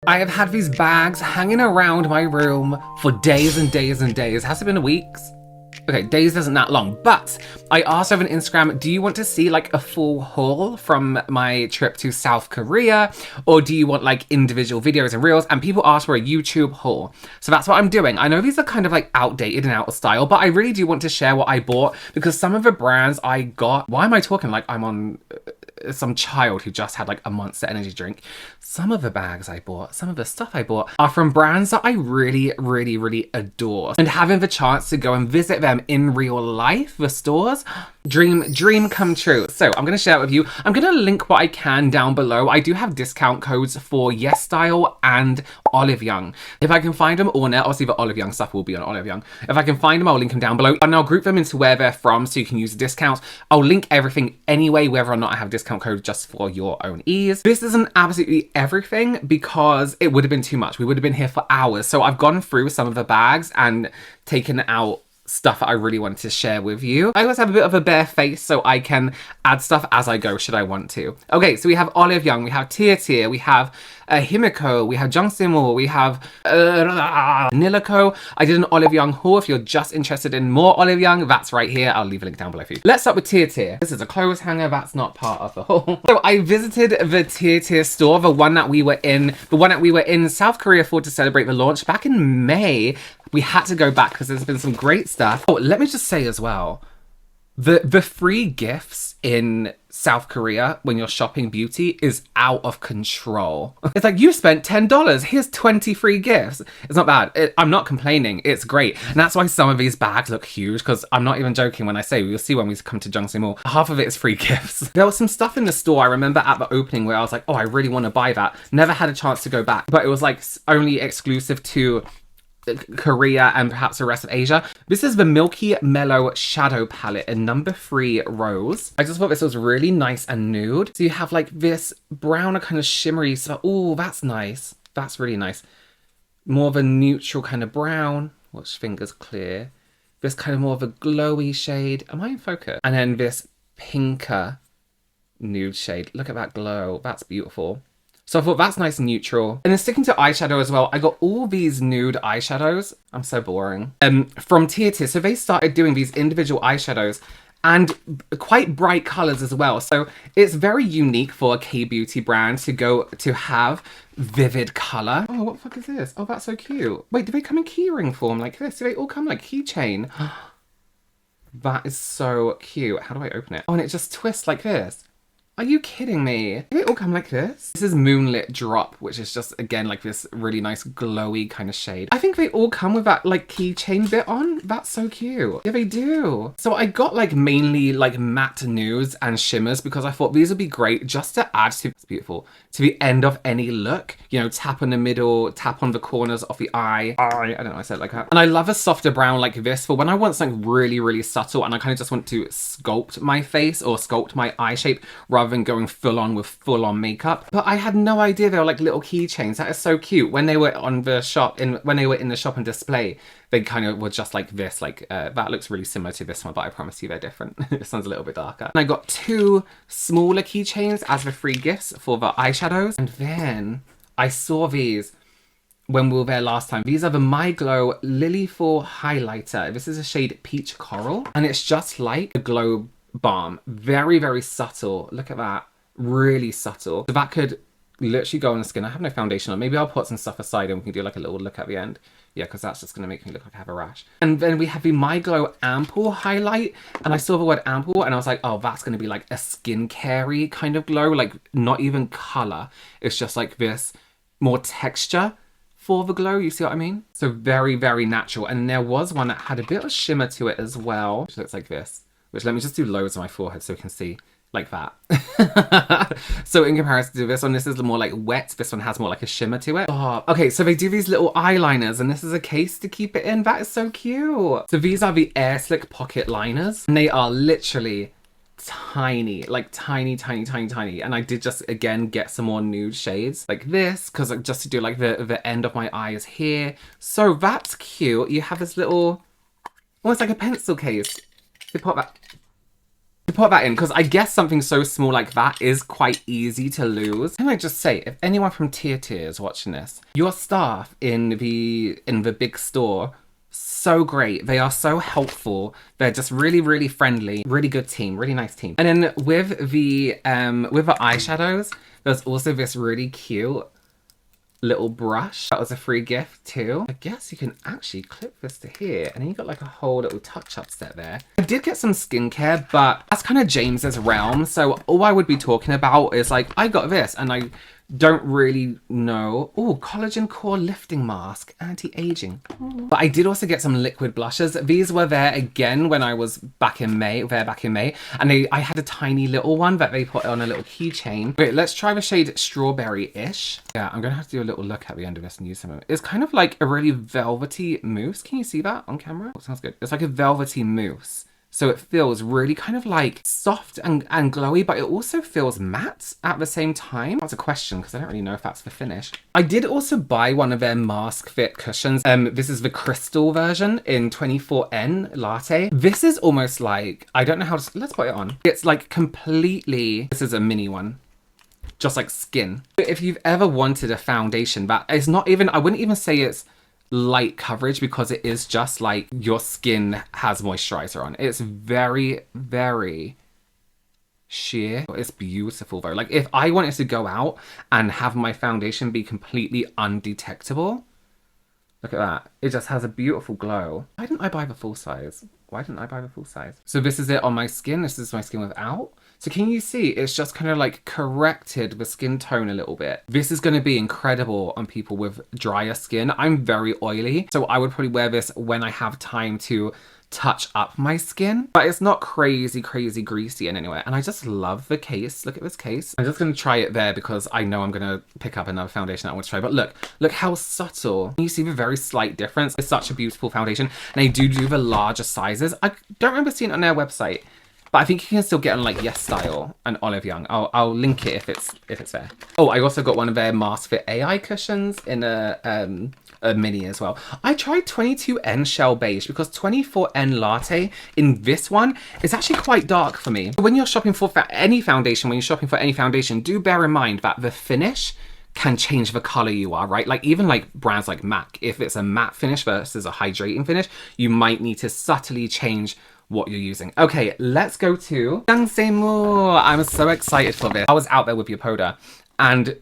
I have had these bags hanging around my room for days and days and days. Has it been weeks? Okay, days isn't that long, but I asked over on Instagram, do you want to see like a full haul from my trip to South Korea? Or do you want like individual videos and reels? And people asked for a YouTube haul. So that's what I'm doing. I know these are kind of like outdated and out of style, but I really do want to share what I bought because some of the brands I got, why am I talking like I'm on some child who just had like a Monster energy drink? Some of the bags I bought, some of the stuff I bought are from brands that I really, really, really adore. And having the chance to go and visit them in real life, the stores, dream come true. So I'm going to share it with you. I'm going to link what I can down below. I do have discount codes for Yes Style and Olive Young. If I can find them on there, obviously the Olive Young stuff will be on Olive Young. If I can find them, I'll link them down below and I'll group them into where they're from so you can use the discounts. I'll link everything anyway, whether or not I have discount code just for your own ease. This isn't absolutely everything because it would have been too much. We would have been here for hours. So I've gone through some of the bags and taken out stuff that I really wanted to share with you. I always have a bit of a bare face so I can add stuff as I go should I want to. Okay, so we have Olive Young, we have Tirtir, we have HEMEKO, we have Jung Saem Mool, we have Banila Co. I did an Olive Young haul. If you're just interested in more Olive Young, that's right here. I'll leave a link down below for you. Let's start with Tirtir. This is a clothes hanger. That's not part of the haul. So I visited the Tirtir store, the one that we were in South Korea for to celebrate the launch back in May. We had to go back because there's been some great stuff. Oh, let me just say as well, the free gifts in South Korea when you're shopping beauty is out of control. It's like, you spent $10, here's 20 free gifts. It's not bad. I'm not complaining. It's great. And that's why some of these bags look huge, because I'm not even joking when I say, we'll see when we come to Jung Saem Mool, half of it is free gifts. There was some stuff in the store I remember at the opening where I was like, oh, I really want to buy that. Never had a chance to go back, but it was like only exclusive to Korea and perhaps the rest of Asia. This is the Milky Mellow Shadow Palette in number 3 Rose. I just thought this was really nice and nude. So you have like this brown kind of shimmery stuff. Oh, that's nice. That's really nice. More of a neutral kind of brown. Watch fingers clear. This kind of more of a glowy shade. Am I in focus? And then this pinker nude shade. Look at that glow. That's beautiful. So I thought that's nice and neutral. And then sticking to eyeshadow as well, I got all these nude eyeshadows. I'm so boring. From Tirtir. So they started doing these individual eyeshadows and quite bright colors as well. So it's very unique for a KBeauty brand to have vivid color. Oh, what the fuck is this? Oh, that's so cute. Wait, do they come in keyring form like this? Do they all come like keychain? That is so cute. How do I open it? Oh, and it just twists like this. Are you kidding me? Do they all come like this? This is Moonlit Drop, which is just, again, like this really nice glowy kind of shade. I think they all come with that like keychain bit on. That's so cute. Yeah, they do. So I got like mainly like matte nudes and shimmers because I thought these would be great just to add to, it's beautiful, to the end of any look. You know, tap on the middle, tap on the corners of the eye. I don't know, I said it like that. And I love a softer brown like this for when I want something really, really subtle and I kind of just want to sculpt my face or sculpt my eye shape rather than going full on with full on makeup. But I had no idea they were like little keychains. That is so cute. When they were on the shop, when they were in the shop and display, they kind of were just like this. Like that looks really similar to this one, but I promise you they're different. This one's a little bit darker. And I got 2 smaller keychains as the free gifts for the eyeshadows. And then I saw these when we were there last time. These are the My Glow Lilyful highlighter. This is a shade Peach Coral, and it's just like a glow balm. Very, very subtle. Look at that. Really subtle. So that could literally go on the skin. I have no foundation on. Maybe I'll put some stuff aside and we can do like a little look at the end. Yeah, because that's just going to make me look like I have a rash. And then we have the My Glow Ampoule highlight. And I saw the word ampoule and I was like, oh, that's going to be like a skincare-y kind of glow. Like not even color. It's just like this more texture for the glow. You see what I mean? So very, very natural. And there was one that had a bit of shimmer to it as well, which looks like this. Which let me just do loads on my forehead so you can see like that. So in comparison to this one, this is more like wet. This one has more like a shimmer to it. Oh, okay, so they do these little eyeliners and this is a case to keep it in. That is so cute. So these are the Air Slick Pocket Liners. And they are literally tiny, like tiny, tiny, tiny, tiny. And I did just, again, get some more nude shades like this because just to do like the end of my eyes here. So that's cute. You have this little, almost like a pencil case. They pop that. Put that in, because I guess something so small like that is quite easy to lose. Can I just say, if anyone from Tirtir is watching this, your staff in the big store, so great. They are so helpful. They're just really, really friendly. Really good team. Really nice team. And then with the eyeshadows, there's also this really cute little brush. That was a free gift too. I guess you can actually clip this to here, and then you got like a whole little touch-up set there. I did get some skincare, but that's kind of James's realm. So all I would be talking about is like, I got this, and I don't really know. Oh, collagen core lifting mask, anti-aging. But I did also get some liquid blushes. These were there again when I was back in May, and I had a tiny little one that they put on a little keychain. Wait, let's try the shade Strawberry-ish. Yeah, I'm gonna have to do a little look at the end of this and use some of it. It's kind of like a really velvety mousse. Can you see that on camera? Oh, sounds good. It's like a velvety mousse. So it feels really kind of like soft and glowy, but it also feels matte at the same time. That's a question, because I don't really know if that's the finish. I did also buy one of their mask fit cushions. This is the crystal version in 24N Latte. This is almost like, I don't know how to, let's put it on. It's like completely, this is a mini one. Just like skin. If you've ever wanted a foundation that is not even, I wouldn't even say it's light coverage, because it is just like your skin has moisturizer on. It's very, very sheer. It's beautiful though. Like if I wanted to go out and have my foundation be completely undetectable, look at that. It just has a beautiful glow. Why didn't I buy the full size? Why didn't I buy the full size? So this is it on my skin. This is my skin without. So can you see, it's just kind of like corrected the skin tone a little bit. This is going to be incredible on people with drier skin. I'm very oily, so I would probably wear this when I have time to touch up my skin, but it's not crazy, crazy greasy in anywhere. And I just love the case. Look at this case. I'm just going to try it there because I know I'm going to pick up another foundation that I want to try. But look how subtle. You see the very slight difference. It's such a beautiful foundation. And they do the larger sizes. I don't remember seeing it on their website, but I think you can still get on like Yes Style and Olive Young. I'll link it if it's there. Oh, I also got one of their Mask Fit AI cushions in a mini as well. I tried 22N Shell Beige because 24N Latte in this one is actually quite dark for me. When you're shopping for any foundation, do bear in mind that the finish can change the color you are, right? Like even like brands like MAC, if it's a matte finish versus a hydrating finish, you might need to subtly change what you're using. Okay, let's go to Jung Saem Mool. I'm so excited for this. I was out there with Yopoda and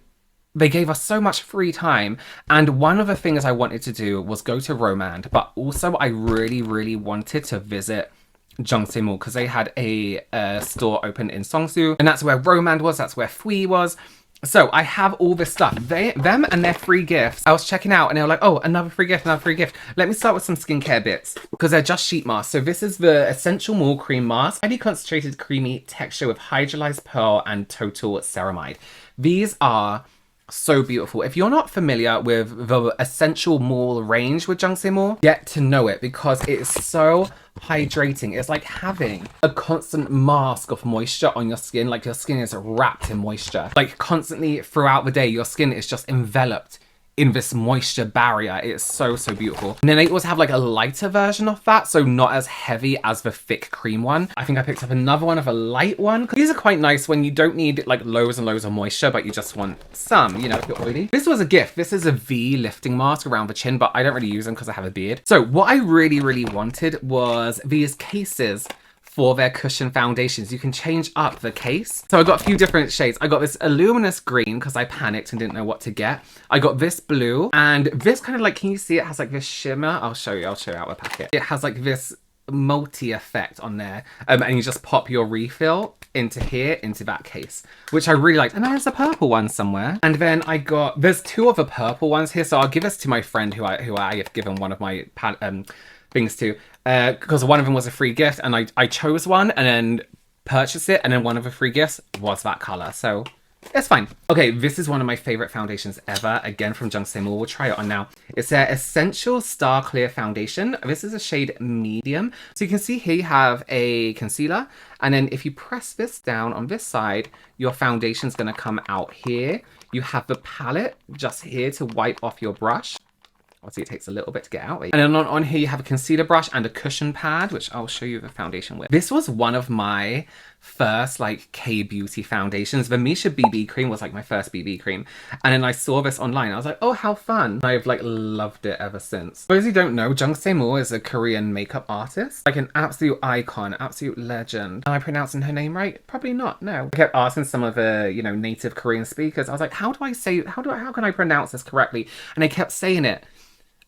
they gave us so much free time. And one of the things I wanted to do was go to rom&nd, but also I really, really wanted to visit Jung Saem Mool because they had a store open in Seongsu, and that's where rom&nd was, that's where Fui was. So I have all this stuff. Them and their free gifts. I was checking out and they were like, oh, another free gift, another free gift. Let me start with some skincare bits because they're just sheet masks. So this is the Essential Mool Cream Mask. Highly concentrated creamy texture with hydrolyzed pearl and total ceramide. These are so beautiful. If you're not familiar with the Essential Mool range with Jung Saem Mool, get to know it because it is so hydrating. It's like having a constant mask of moisture on your skin. Like your skin is wrapped in moisture. Like constantly throughout the day, your skin is just enveloped in this moisture barrier. It's so, so beautiful. And then they also have like a lighter version of that, so not as heavy as the thick cream one. I think I picked up another one of a light one. These are quite nice when you don't need like loads and loads of moisture, but you just want some, you know, if you're oily. This was a gift. This is a V lifting mask around the chin, but I don't really use them because I have a beard. So what I really, really wanted was these cases for their cushion foundations. You can change up the case. So I got a few different shades. I got this luminous green because I panicked and didn't know what to get. I got this blue and this kind of like, can you see it has like this shimmer? I'll show you out the packet. It has like this multi effect on there. And you just pop your refill into here, into that case, which I really liked. And there's a purple one somewhere. And then I got, there's two other purple ones here. So I'll give this to my friend who I have given one of my things to, because one of them was a free gift and I chose one and then purchased it, and then one of the free gifts was that color, so it's fine. Okay, this is one of my favorite foundations ever, again from Jung Saem Mool. We'll try it on now. It's their Essential Star Clear Foundation. This is a shade medium. So you can see here you have a concealer, and then if you press this down on this side, your foundation's gonna come out here. You have the palette just here to wipe off your brush. Obviously, it takes a little bit to get out. And then on here, you have a concealer brush and a cushion pad, which I'll show you the foundation with. This was one of my first, like, KBeauty foundations. The Misha BB cream was, like, my first BB cream. And then I saw this online. I was like, oh, how fun. I've, like, loved it ever since. For those who don't know, Jung Saem Mool is a Korean makeup artist. Like, an absolute icon, absolute legend. Am I pronouncing her name right? Probably not, no. I kept asking some of the, you know, native Korean speakers. I was like, how can I pronounce this correctly? And they kept saying it.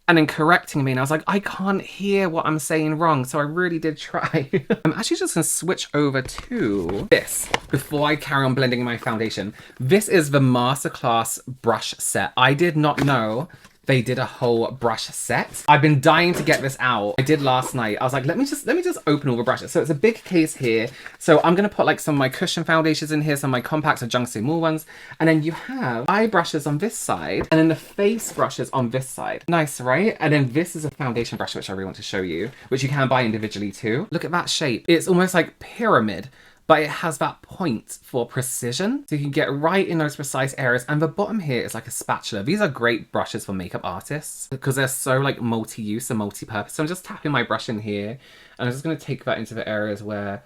And then correcting me, and I was like, I can't hear what I'm saying wrong, so I really did try. I'm actually just gonna switch over to this before I carry on blending my foundation. This is the Masterclass brush set. I did not know they did a whole brush set. I've been dying to get this out. I did last night. I was like, let me just open all the brushes. So it's a big case here. So I'm gonna put like some of my cushion foundations in here, some of my compacts or Jung Saem Mool ones. And then you have eye brushes on this side and then the face brushes on this side. Nice, right? And then this is a foundation brush, which I really want to show you, which you can buy individually too. Look at that shape. It's almost like pyramid, but it has that point for precision. So you can get right in those precise areas. And the bottom here is like a spatula. These are great brushes for makeup artists because they're so like multi-use and multi-purpose. So I'm just tapping my brush in here and I'm just gonna take that into the areas where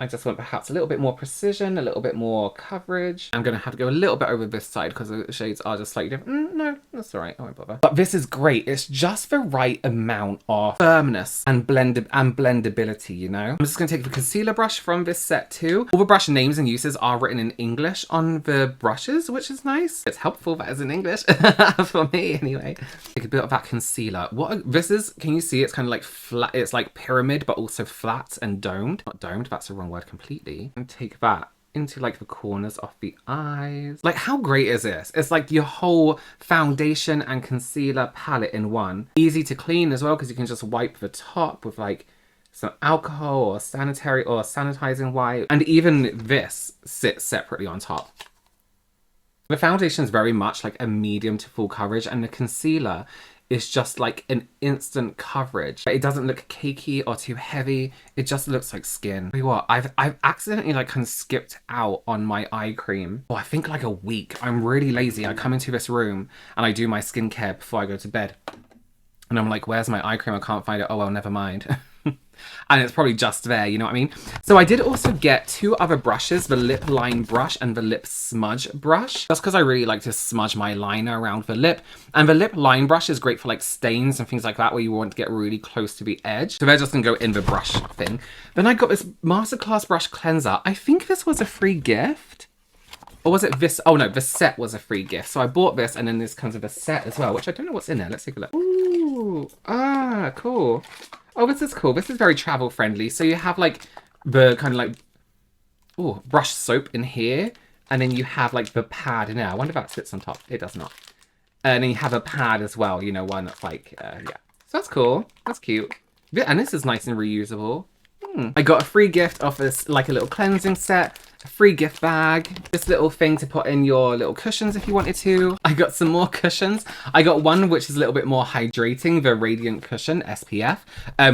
I just want perhaps a little bit more precision, a little bit more coverage. I'm going to have to go a little bit over this side because the shades are just slightly different. No, that's all right. I won't bother. But this is great. It's just the right amount of firmness and blendability, you know? I'm just going to take the concealer brush from this set too. All the brush names and uses are written in English on the brushes, which is nice. It's helpful that it's in English for me anyway. Take a bit of that concealer. This is, can you see it's kind of like flat? It's like pyramid, but also flat and domed. Not domed, that's the wrong word completely. And take that into like the corners of the eyes. Like, how great is this? It's like your whole foundation and concealer palette in one. Easy to clean as well because you can just wipe the top with like some alcohol or sanitary or sanitizing wipe. And even this sits separately on top. The foundation is very much like a medium to full coverage, and the concealer is just like an instant coverage. It doesn't look cakey or too heavy. It just looks like skin. Tell you what, I've accidentally like kind of skipped out on my eye cream. Oh, I think like a week. I'm really lazy. I come into this room and I do my skincare before I go to bed. And I'm like, where's my eye cream? I can't find it. Oh, well, never mind. And it's probably just there, you know what I mean? So I did also get two other brushes, the lip line brush and the lip smudge brush. Just because I really like to smudge my liner around the lip. And the lip line brush is great for like stains and things like that where you want to get really close to the edge. So they're just gonna go in the brush thing. Then I got this Masterclass brush cleanser. I think this was a free gift. Or was it this? Oh no, the set was a free gift. So I bought this and then this comes with a set as well, which I don't know what's in there. Let's take a look. Ooh, ah, cool. Oh, this is cool. This is very travel friendly. So you have like the kind of like, oh, brush soap in here. And then you have like the pad in there. I wonder if that sits on top. It does not. And then you have a pad as well, you know, one that's like, yeah. So that's cool. That's cute. And this is nice and reusable. I got a free gift of this, like a little cleansing set. A free gift bag, this little thing to put in your little cushions if you wanted to. I got some more cushions. I got one which is a little bit more hydrating, the Radiant Cushion SPF,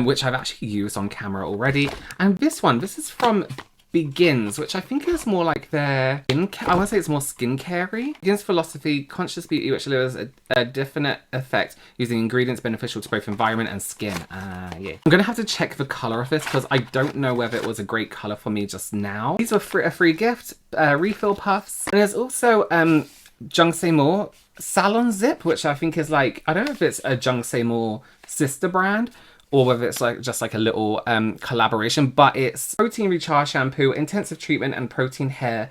which I've actually used on camera already. And this one, this is from Begins, which I think is more like their skincare. I want to say it's more skincare-y. Begins philosophy, conscious beauty, which delivers a definite effect using ingredients beneficial to both environment and skin. Yeah. I'm gonna have to check the color of this because I don't know whether it was a great color for me just now. These were a free gift, refill puffs. And there's also Jung Saem Mool Salon Zip, which I think is like, I don't know if it's a Jung Saem Mool sister brand, or whether it's like just like a little collaboration, but it's protein recharge shampoo, intensive treatment, and protein hair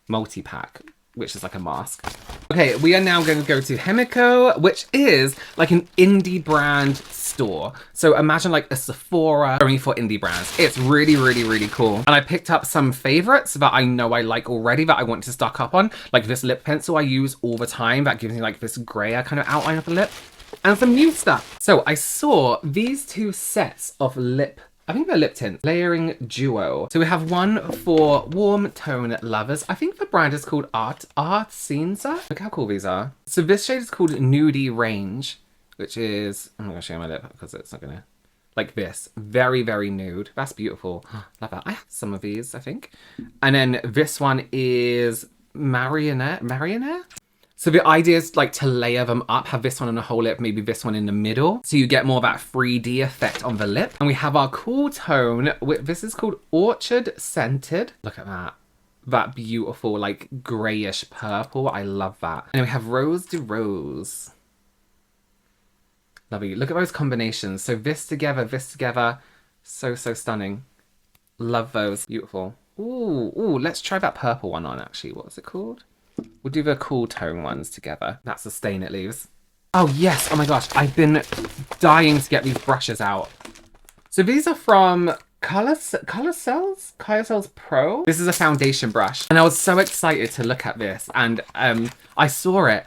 multi-pack, which is like a mask. Okay, we are now going to go to HEMEKO, which is like an indie brand store. So imagine like a Sephora only for indie brands. It's really, really, really cool. And I picked up some favorites that I know I like already that I want to stock up on. Like this lip pencil I use all the time that gives me like this grayer kind of outline of the lip. And some new stuff. So I saw these two sets of I think they're lip tints, layering duo. So we have one for warm tone lovers. I think the brand is called ArteSinsa. Look how cool these are. So this shade is called Nudie Range, which is, I'm not gonna show you my lip because it's not gonna, like this, very, very nude. That's beautiful. Love that. I have some of these, I think. And then this one is Marionette. So the idea is like to layer them up, have this one on the whole lip, maybe this one in the middle. So you get more of that 3D effect on the lip. And we have our cool tone. This is called Orchard Scented. Look at that. That beautiful like grayish purple. I love that. And we have Rose de Rose. Lovely. Look at those combinations. So this together. So stunning. Love those. Beautiful. Ooh, let's try that purple one on actually. What is it called? We'll do the cool tone ones together. That's the stain it leaves. Oh yes, oh my gosh, I've been dying to get these brushes out. So these are from Color Cells Pro. This is a foundation brush. And I was so excited to look at this. And I saw it.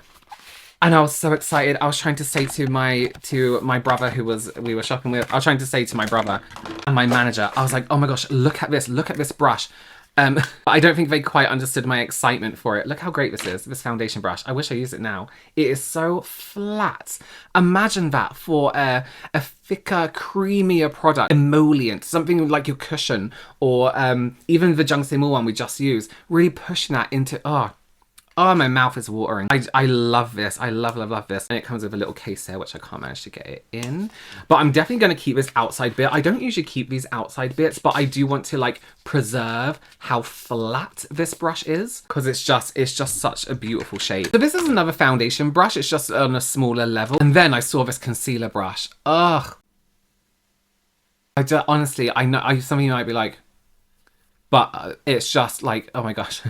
And I was so excited. I was trying to say to my brother we were shopping with, I was trying to say to my brother and my manager, I was like, oh my gosh, look at this brush. But I don't think they quite understood my excitement for it. Look how great this is, this foundation brush. I wish I used it now. It is so flat. Imagine that for a thicker, creamier product, emollient, something like your cushion, or even the Jung Saem Mool one we just used, really pushing that into, oh, my mouth is watering. I love this. I love this. And it comes with a little case there, which I can't manage to get it in. But I'm definitely going to keep this outside bit. I don't usually keep these outside bits, but I do want to like preserve how flat this brush is, because it's just such a beautiful shape. So this is another foundation brush. It's just on a smaller level. And then I saw this concealer brush. Ugh. Honestly, I know some of you might be like, but it's just like, oh my gosh,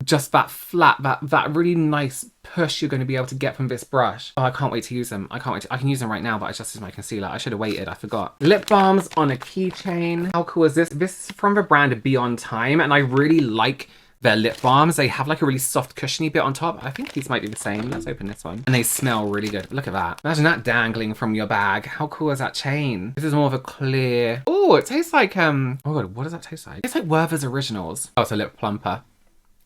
just that flat, that really nice push you're going to be able to get from this brush. Oh, I can't wait to use them. I can use them right now, but I just used my concealer. I should have waited, I forgot. Lip balms on a keychain. How cool is this? This is from the brand Beyond Time, and I really like their lip balms. They have like a really soft cushiony bit on top. I think these might be the same. Let's open this one. And they smell really good. Look at that. Imagine that dangling from your bag. How cool is that chain? This is more of a clear. Oh, it tastes like, oh god, what does that taste like? It's like Werther's Originals. Oh, it's a lip plumper.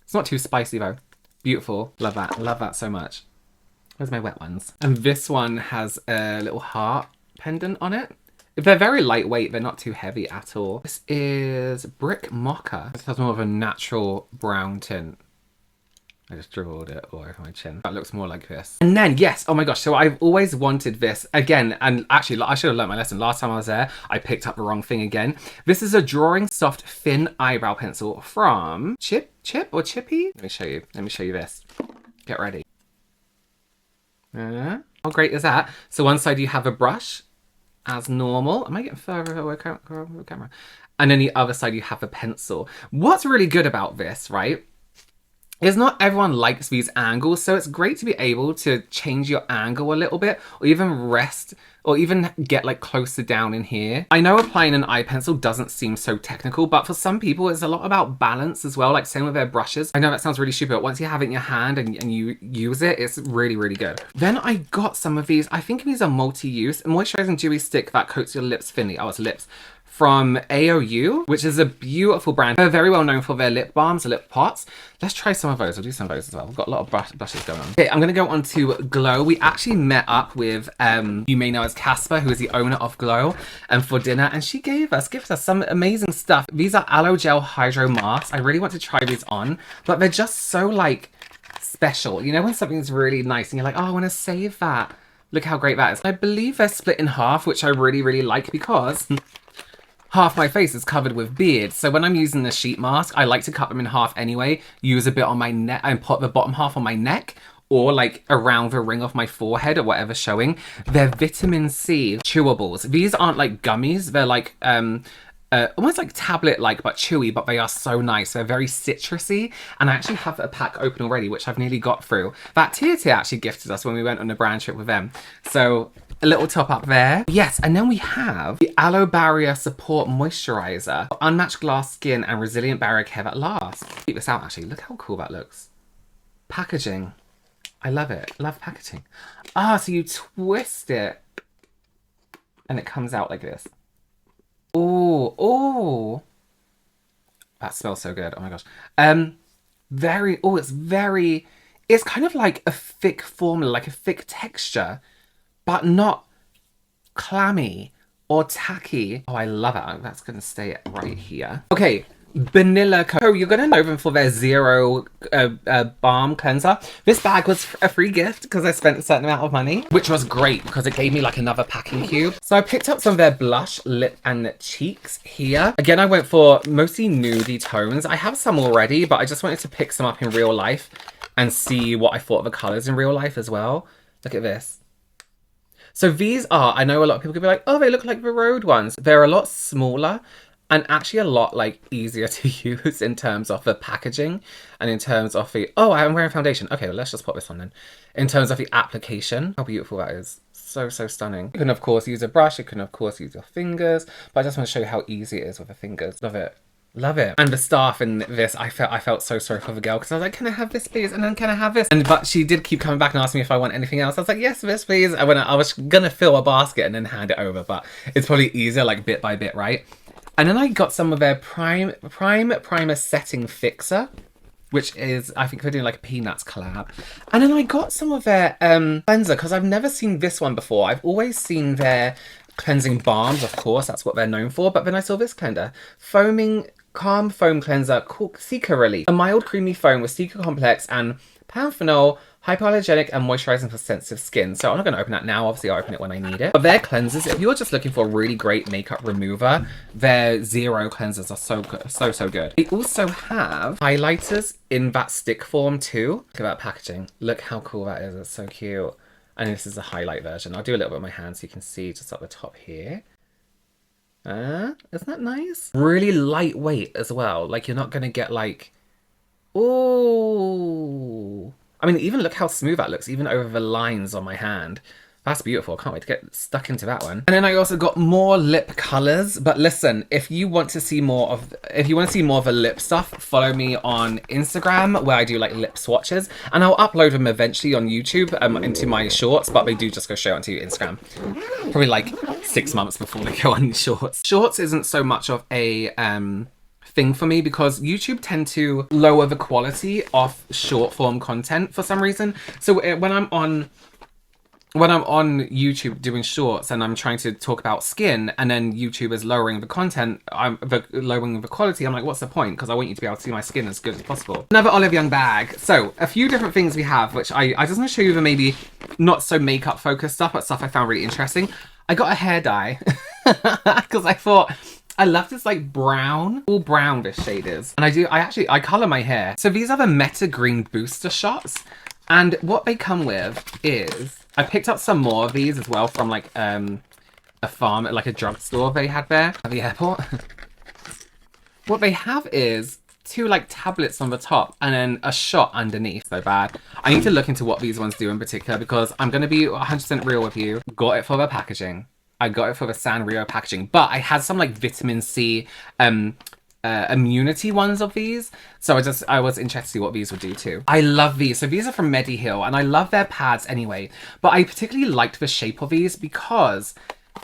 It's not too spicy though. Beautiful. Love that. Love that so much. Where's my wet ones? And this one has a little heart pendant on it. They're very lightweight, they're not too heavy at all. This is Brick Mocha. This has more of a natural brown tint. I just dribbled it all over my chin. That looks more like this. And then, yes, oh my gosh, so I've always wanted this again, and actually I should have learned my lesson. Last time I was there, I picked up the wrong thing again. This is a Drawing Soft Thin Eyebrow Pencil from Chip or Chippy? Let me show you this. Get ready. How great is that? So one side you have a brush, as normal. Am I getting further away from the camera? And then the other side you have a pencil. What's really good about this, right, is not everyone likes these angles, so it's great to be able to change your angle a little bit, or even rest, or even get like closer down in here. I know applying an eye pencil doesn't seem so technical, but for some people it's a lot about balance as well, like same with their brushes. I know that sounds really stupid, but once you have it in your hand and you use it, it's really, really good. Then I got some of these, I think these are multi-use, moisturizing dewy stick that coats your lips thinly. Oh, it's lips. From AOU, which is a beautiful brand. They're very well known for their lip balms, lip pots. Let's try some of those. I'll do some of those as well. We've got a lot of blushes going on. Okay, I'm gonna go on to Glow. We actually met up with, you may know as Casper, who is the owner of Glow, and for dinner, and she gifted us some amazing stuff. These are aloe gel hydro masks. I really want to try these on, but they're just so like special. You know when something's really nice and you're like, oh, I want to save that. Look how great that is. I believe they're split in half, which I really, really like because half my face is covered with beard. So when I'm using the sheet mask, I like to cut them in half anyway, use a bit on my neck and put the bottom half on my neck, or like around the ring of my forehead or whatever's showing. They're vitamin C chewables. These aren't like gummies. They're like, almost like tablet-like, but chewy, but they are so nice. They're very citrusy, and I actually have a pack open already, which I've nearly got through. That Tirtir actually gifted us when we went on a brand trip with them. So a little top up there. Yes, and then we have the Aloe Barrier Support Moisturizer. Unmatched glass skin and resilient barrier care that lasts. Keep this out actually. Look how cool that looks. Packaging. I love it. Love packaging. Ah, so you twist it and it comes out like this. Oh, oh. That smells so good. Oh my gosh. It's kind of like a thick formula, like a thick texture, but not clammy or tacky. Oh, I love it. That's going to stay right here. Okay, Banila Co. You're gonna know them for their zero balm cleanser. This bag was a free gift because I spent a certain amount of money, which was great because it gave me like another packing cube. So I picked up some of their blush, lip and cheeks here. Again, I went for mostly nudie tones. I have some already, but I just wanted to pick some up in real life and see what I thought of the colors in real life as well. Look at this. So these are, I know a lot of people could be like, oh, they look like the Road ones. They're a lot smaller and actually a lot like easier to use in terms of the packaging and in terms of the, oh, I'm wearing foundation. Okay, well, let's just pop this on then. In terms of the application, how beautiful that is. So, so stunning. You can of course use a brush. You can of course use your fingers, but I just want to show you how easy it is with the fingers. Love it. Love it. And the staff in this, I felt so sorry for the girl because I was like, can I have this please? And then can I have this? But she did keep coming back and asking me if I want anything else. I was like, yes, this please. And when I was gonna fill a basket and then hand it over, but it's probably easier like bit by bit, right? And then I got some of their primer setting fixer, which is, I think they're doing like a Peanuts collab. And then I got some of their cleanser because I've never seen this one before. I've always seen their cleansing balms, of course, that's what they're known for. But then I saw this cleanser, Calm Foam Cleanser, Cica Relief. A mild creamy foam with Cica Complex and panthenol, hypoallergenic and moisturizing for sensitive skin. So I'm not going to open that now. Obviously, I'll open it when I need it. But their cleansers, if you're just looking for a really great makeup remover, their zero cleansers are so good. So good. They also have highlighters in that stick form too. Look at that packaging. Look how cool that is. It's so cute. And this is a highlight version. I'll do a little bit with my hand so you can see just up the top here. Isn't that nice? Really lightweight as well. Like you're not gonna get like, ooh. I mean, even look how smooth that looks, even over the lines on my hand. That's beautiful. I can't wait to get stuck into that one. And then I also got more lip colors. But listen, if you want to see more of the lip stuff, follow me on Instagram where I do like lip swatches, and I'll upload them eventually on YouTube into my shorts. But they do just go straight onto Instagram, probably like 6 months before they go on shorts. Shorts isn't so much of a thing for me because YouTube tend to lower the quality of short form content for some reason. So when I'm on YouTube doing shorts and I'm trying to talk about skin and then YouTube is lowering the content, lowering the quality, I'm like, what's the point? Because I want you to be able to see my skin as good as possible. Another Olive Young bag. So a few different things we have, which I just want to show you the maybe not so makeup focused stuff, but stuff I found really interesting. I got a hair dye because I thought, I love this like brown, all brown this shade is. And I color my hair. So these are the Meta Green Booster Shots. And what they come with is, I picked up some more of these as well from like a farm, like a drugstore they had there at the airport. What they have is 2 like tablets on the top and then a shot underneath. So bad. I need to look into what these ones do in particular because I'm going to be 100% real with you. Got it for the packaging. I got it for the Sanrio packaging, but I had some like vitamin C immunity ones of these, so I was interested to see what these would do too. I love these. So these are from Mediheal and I love their pads anyway, but I particularly liked the shape of these because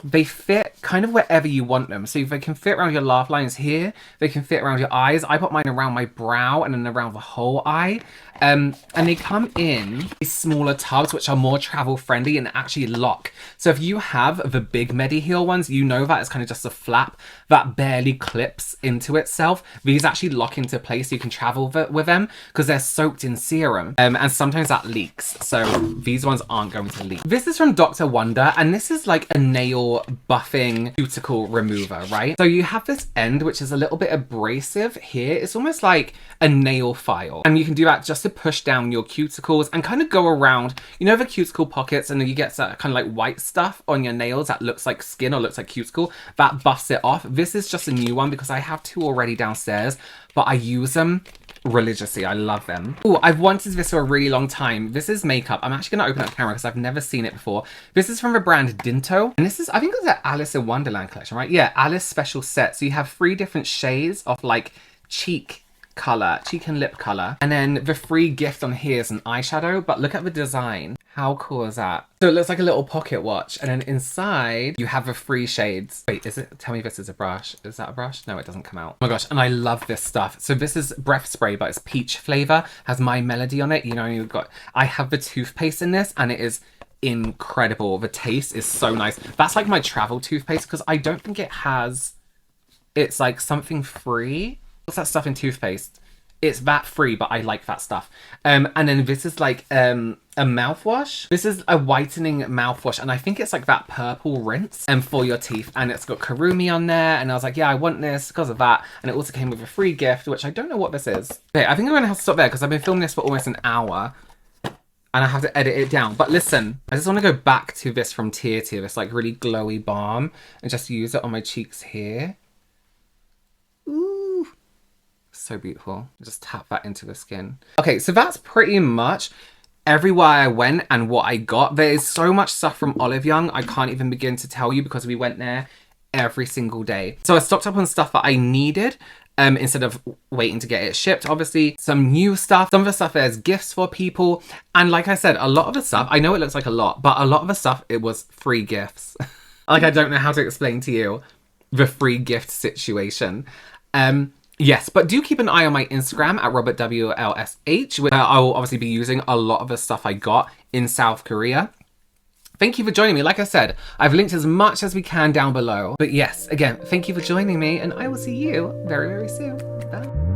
they fit kind of wherever you want them. So they can fit around your laugh lines here, they can fit around your eyes. I put mine around my brow and then around the whole eye. And they come in these smaller tubs which are more travel friendly and actually lock. So if you have the big Mediheal ones, you know that it's kind of just a flap that barely clips into itself. These actually lock into place so you can travel with them because they're soaked in serum. And sometimes that leaks. So these ones aren't going to leak. This is from Dr. Wonder and this is like a nail buffing cuticle remover, right? So you have this end which is a little bit abrasive here. It's almost like a nail file. And you can do that just to push down your cuticles and kind of go around, you know, the cuticle pockets, and then you get that kind of like white stuff on your nails that looks like skin or looks like cuticle, that buffs it off. This is just a new one because I have 2 already downstairs, but I use them religiously. I love them. Oh, I've wanted this for a really long time. This is makeup. I'm actually going to open up camera because I've never seen it before. This is from the brand Dinto. And this is, I think it's an Alice in Wonderland collection, right? Yeah, Alice special set. So you have 3 different shades of like cheek and lip color, and then the free gift on here is an eyeshadow. But look at the design. How cool is that? So it looks like a little pocket watch, and then inside you have the 3 shades. Wait, is it? Tell me this is a brush. Is that a brush? No, it doesn't come out. Oh my gosh, and I love this stuff. So this is breath spray, but it's peach flavor, has My Melody on it. You know, I have the toothpaste in this, and it is incredible. The taste is so nice. That's like my travel toothpaste because I don't think it has. It's like something free. What's that stuff in toothpaste? It's VAT free, but I like that stuff. And then this is like a mouthwash. This is a whitening mouthwash, and I think it's like that purple rinse for your teeth, and it's got Karumi on there, and I was like, yeah, I want this because of that. And it also came with a free gift, which I don't know what this is. Okay, I think I'm gonna have to stop there because I've been filming this for almost an hour and I have to edit it down. But listen, I just want to go back to this from Tirtir, this like really glowy balm, and just use it on my cheeks here. Ooh, so beautiful. Just tap that into the skin. Okay, so that's pretty much everywhere I went and what I got. There is so much stuff from Olive Young, I can't even begin to tell you because we went there every single day. So I stocked up on stuff that I needed instead of waiting to get it shipped. Obviously, some new stuff. Some of the stuff there's gifts for people. And like I said, a lot of the stuff, I know it looks like a lot, but a lot of the stuff, it was free gifts. Like, I don't know how to explain to you the free gift situation. Yes, but do keep an eye on my Instagram at RobertWLSH, where I will obviously be using a lot of the stuff I got in South Korea. Thank you for joining me. Like I said, I've linked as much as we can down below. But yes, again, thank you for joining me, and I will see you very, very soon. Bye.